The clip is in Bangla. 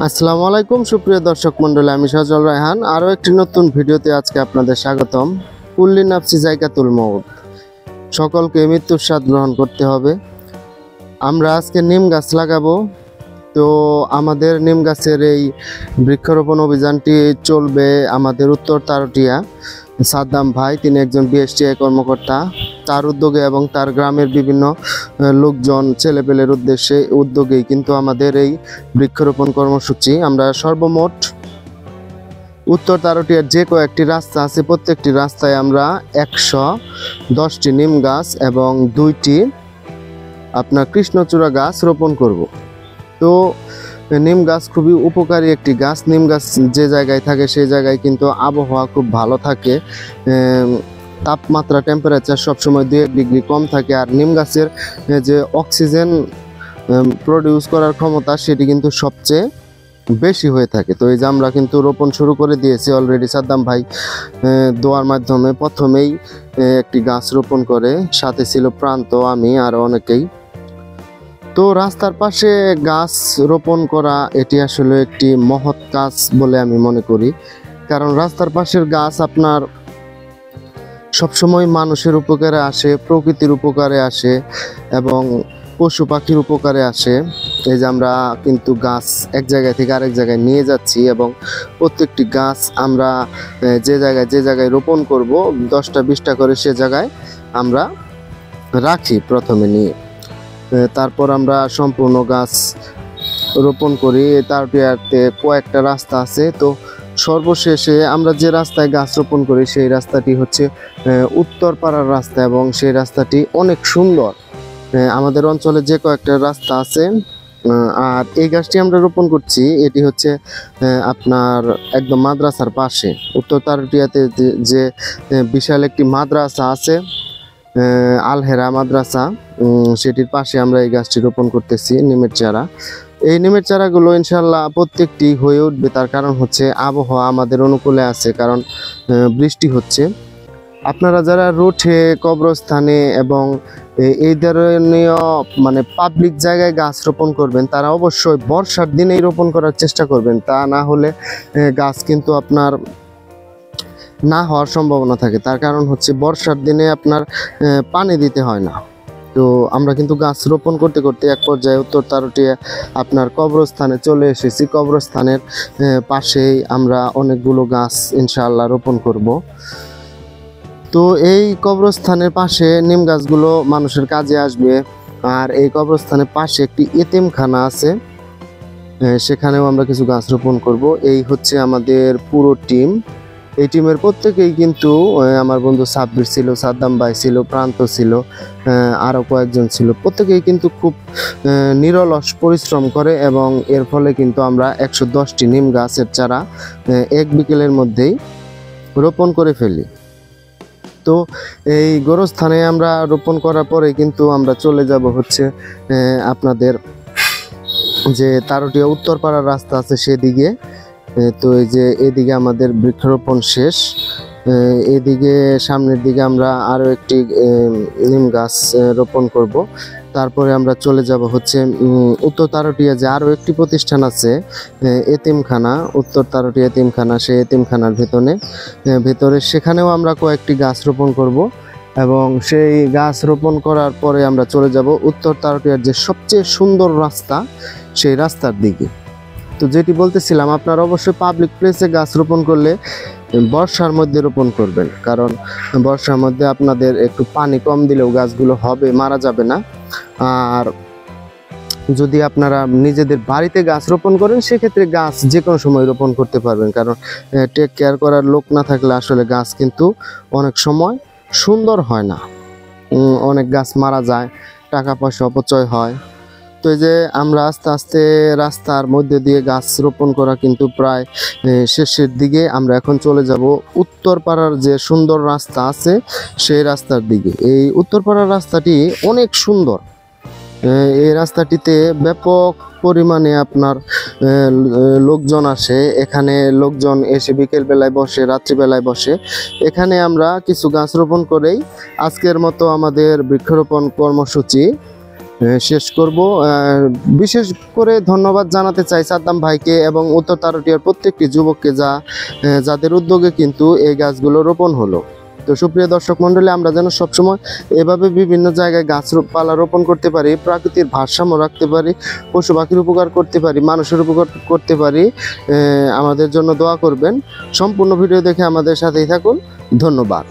আসসালামু আলাইকুম সুপ্রিয় দর্শক মণ্ডলী, আমি সজল রায়হান। আরও একটি নতুন ভিডিওতে আজকে আপনাদের স্বাগতম। কুল্লি নাফসি জায়গাতুল মউত, সকলকে মৃত্যুর স্বাদ গ্রহণ করতে হবে। আমরা আজকে নিম গাছ লাগাবো। তো আমাদের নিম গাছের এই বৃক্ষরোপণ অভিযানটি চলবে আমাদের উত্তর তারটিয়া সাদ্দাম ভাই, তিনি একজন বিএসটিআই কর্মকর্তা। তার উদ্যোগে এবং তার গ্রামের বিভিন্ন লোকজন ছেলেপেলের উদ্যোগেই কিন্তু আমাদের এই বৃক্ষরোপণ কর্মসূচি। আমরা সর্বমোট উত্তর তারটিয়ার যে কয়েকটি রাস্তা আছে, প্রত্যেকটি রাস্তায় আমরা 110টি নিম গাছ এবং 2টি আপনার কৃষ্ণচূড়া গাছ রোপণ করব। তো নিম গাছ খুবই উপকারী একটি গাছ। নিম গাছ যে জায়গায় থাকে সেই জায়গায় কিন্তু আবহাওয়া খুব ভালো থাকে, তাপমাত্রা টেম্পারেচার সবসময় 2 ডিগ্রি কম থাকে। আর নিম গাছের যে অক্সিজেন প্রডিউস করার ক্ষমতা সেটি কিন্তু সবচেয়ে বেশি হয়ে থাকে। তো এই যে আমরা কিন্তু রোপণ শুরু করে দিয়েছি অলরেডি। সাদ্দাম ভাই দোয়ার মাধ্যমে প্রথমেই একটি গাছ রোপণ করে, সাথে ছিল প্রান্ত, আমি আর অনেকেই। তো রাস্তার পাশে গাছ রোপণ করা এটি আসলে একটি মহৎ কাজ বলে আমি মনে করি, কারণ রাস্তার পাশের গাছ আপনার সবসময় মানুষের উপকারে আসে, প্রকৃতির উপকারে আসে এবং পশু পাখির উপকারে আসে। এই যে আমরা কিন্তু গাছ এক জায়গায় থেকে আরেক জায়গায় নিয়ে যাচ্ছি এবং প্রত্যেকটি গাছ আমরা যে জায়গায় রোপণ করব 10টা 20টা করে সে জায়গায় আমরা রাখি প্রথমে নিয়ে, তারপর আমরা সম্পূর্ণ গাছ রোপণ করি। তারটিয়াতে কয়েকটা রাস্তা আছে, তো সর্বশেষে আমরা যে রাস্তায় গাছ রোপণ করি সেই রাস্তাটি হচ্ছে উত্তরপাড়ার রাস্তা এবং সেই রাস্তাটি অনেক সুন্দর। আমাদের অঞ্চলে যে কয়েকটা রাস্তা আছে, আর এই গাছটি আমরা রোপণ করছি এটি হচ্ছে আপনার একদম মাদ্রাসার পাশে। উত্তর তারটিয়াতে যে বিশাল একটি মাদ্রাসা আছে, আলহেরা মাদ্রাসা, সেটির পাশে আমরা এই গাছটি রোপণ করতেছি নিমের চারা। এই নিমের চারাগুলো ইনশাল্লাহ প্রত্যেকটি হয়ে উঠবে, তার কারণ হচ্ছে আবহাওয়া আমাদের অনুকূলে আছে, কারণ বৃষ্টি হচ্ছে। আপনারা যারা রোডে, কবরস্থানে এবং এই ধরনীয় মানে পাবলিক জায়গায় গাছ রোপণ করবেন তারা অবশ্যই বর্ষার দিনেই রোপণ করার চেষ্টা করবেন, তা না হলে গাছ কিন্তু আপনার না হওয়ার সম্ভাবনা থাকে। তার কারণ হচ্ছে বর্ষার দিনে আপনার পানি দিতে হয় না। তো আমরা কিন্তু গাছ রোপণ করতে করতে এক পর্যায়ে উত্তর তারটিয়া আপনার কবরস্থানে চলে এসেছি। কবরস্থানের পাশেই আমরা অনেকগুলো গাছ ইনশাআল্লাহ রোপণ করব। তো এই কবরস্থানের পাশে নিম গাছগুলো মানুষের কাজে আসবে। আর এই কবরস্থানের পাশে একটি এতিমখানা আছে, সেখানেও আমরা কিছু গাছ রোপণ করব। এই হচ্ছে আমাদের পুরো টিম। এই টিমের প্রত্যেকেই কিন্তু আমার বন্ধু সাব্বির ছিল, সাদ্দাম ভাই ছিল, প্রান্ত ছিল, আরও কয়েকজন ছিল। প্রত্যেকেই কিন্তু খুব নিরলস পরিশ্রম করে এবং এর ফলে কিন্তু আমরা 110টি নিম গাছের চারা এক বিকেলের মধ্যেই রোপণ করে ফেলি। তো এই গোরস্থানে আমরা রোপণ করার পরে কিন্তু আমরা চলে যাব হচ্ছে আপনাদের যে তারটিয়া উত্তরপাড়ার রাস্তা আছে সেদিকে। তো এই যে এদিকে আমাদের বৃক্ষরোপণ শেষ, এদিকে সামনের দিকে আমরা আরও একটি নিম গাছ রোপণ করব। তারপরে আমরা চলে যাব হচ্ছে উত্তর তারটিয়া যে আরও একটি প্রতিষ্ঠান আছে এতিমখানা, উত্তর তারটিয়া এতিমখানা, সেই এতিমখানার ভেতরে সেখানেও আমরা কয়েকটি গাছ রোপণ করব এবং সেই গাছ রোপণ করার পরে আমরা চলে যাব উত্তর তারটিয়ার যে সবচেয়ে সুন্দর রাস্তা সেই রাস্তার দিকে। তো যেটি বলতেছিলাম, আপনারা অবশ্যই পাবলিক প্লেসে গাছ রোপণ করলে বর্ষার মধ্যে রোপণ করবেন, কারণ বর্ষার মধ্যে আপনাদের একটু পানি কম দিলেও গাছগুলো হবে, মারা যাবে না। আর যদি আপনারা নিজেদের বাড়িতে গাছ রোপণ করেন সেক্ষেত্রে গাছ যে কোনো সময় রোপণ করতে পারবেন, কারণ টেক কেয়ার করার লোক না থাকলে আসলে গাছ কিন্তু অনেক সময় সুন্দর হয় না, অনেক গাছ মারা যায়, টাকা পয়সা অপচয় হয়। তো এই যে আমরা আস্তে আস্তে রাস্তার মধ্যে দিয়ে গাছ রোপণ করা কিন্তু প্রায় শেষের দিকে। আমরা এখন চলে যাব উত্তরপাড়ার যে সুন্দর রাস্তা আছে সেই রাস্তার দিকে। এই উত্তরপাড়ার রাস্তাটি অনেক সুন্দর। এই রাস্তাটিতে ব্যাপক পরিমাণে আপনার লোকজন আসে, এখানে লোকজন এসে বিকেল বেলায় বসে, রাত্রিবেলায় বসে। এখানে আমরা কিছু গাছ রোপণ করেই আজকের মতো আমাদের বৃক্ষরোপণ কর্মসূচি শেষ করব। বিশেষ করে ধন্যবাদ জানাতে চাই সাদ্দাম ভাইকে এবং উত্তর তারটিয়ার প্রত্যেকটি যুবককে যাদের উদ্যোগে কিন্তু এই গাছগুলো রোপণ হলো। তো সুপ্রিয় দর্শক মণ্ডলী, আমরা যেন সবসময় এভাবে বিভিন্ন জায়গায় গাছপালা রোপণ করতে পারি, প্রাকৃতিক ভারসাম্য রাখতে পারি, পশু পাখির উপকার করতে পারি, মানুষের উপকার করতে পারি। আমাদের জন্য দোয়া করবেন। সম্পূর্ণ ভিডিও দেখে আমাদের সাথেই থাকুন। ধন্যবাদ।